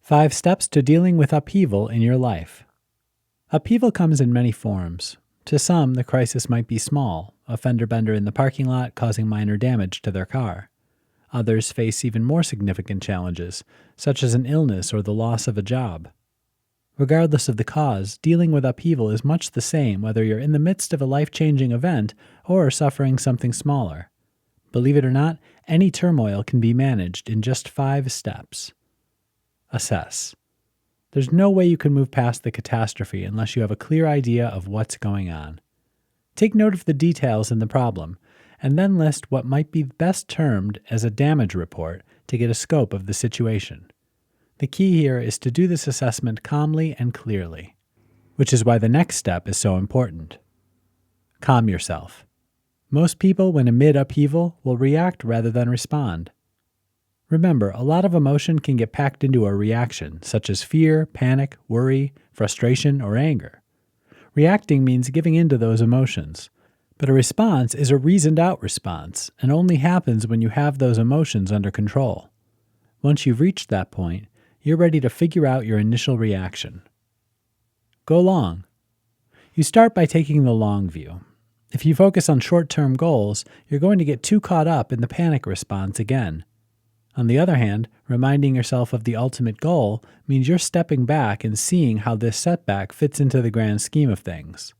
5 Steps to Dealing with Upheaval in Your Life. Upheaval comes in many forms. To some, the crisis might be small, a fender bender in the parking lot causing minor damage to their car. Others face even more significant challenges, such as an illness or the loss of a job. Regardless of the cause, dealing with upheaval is much the same whether you're in the midst of a life-changing event or suffering something smaller. Believe it or not, any turmoil can be managed in just 5 steps. Assess. There's no way you can move past the catastrophe unless you have a clear idea of what's going on. Take note of the details in the problem, and then list what might be best termed as a damage report to get a scope of the situation. The key here is to do this assessment calmly and clearly, which is why the next step is so important. Calm yourself. Most people, when amid upheaval, will react rather than respond. Remember, a lot of emotion can get packed into a reaction, such as fear, panic, worry, frustration, or anger. Reacting means giving in to those emotions, but a response is a reasoned-out response and only happens when you have those emotions under control. Once you've reached that point, you're ready to figure out your initial reaction. Go long. You start by taking the long view. If you focus on short-term goals, you're going to get too caught up in the panic response again. On the other hand, reminding yourself of the ultimate goal means you're stepping back and seeing how this setback fits into the grand scheme of things.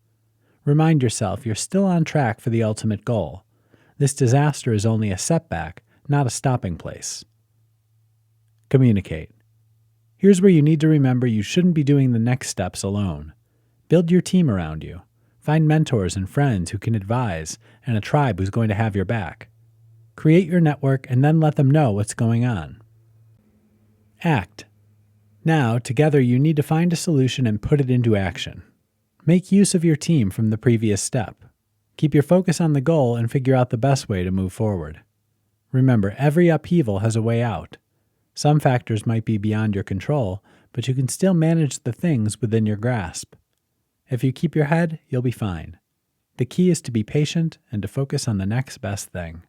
Remind yourself you're still on track for the ultimate goal. This disaster is only a setback, not a stopping place. Communicate. Here's where you need to remember you shouldn't be doing the next steps alone. Build your team around you. Find mentors and friends who can advise, and a tribe who's going to have your back. Create your network and then let them know what's going on. Act. Now, together you need to find a solution and put it into action. Make use of your team from the previous step. Keep your focus on the goal and figure out the best way to move forward. Remember, every upheaval has a way out. Some factors might be beyond your control, but you can still manage the things within your grasp. If you keep your head, you'll be fine. The key is to be patient and to focus on the next best thing.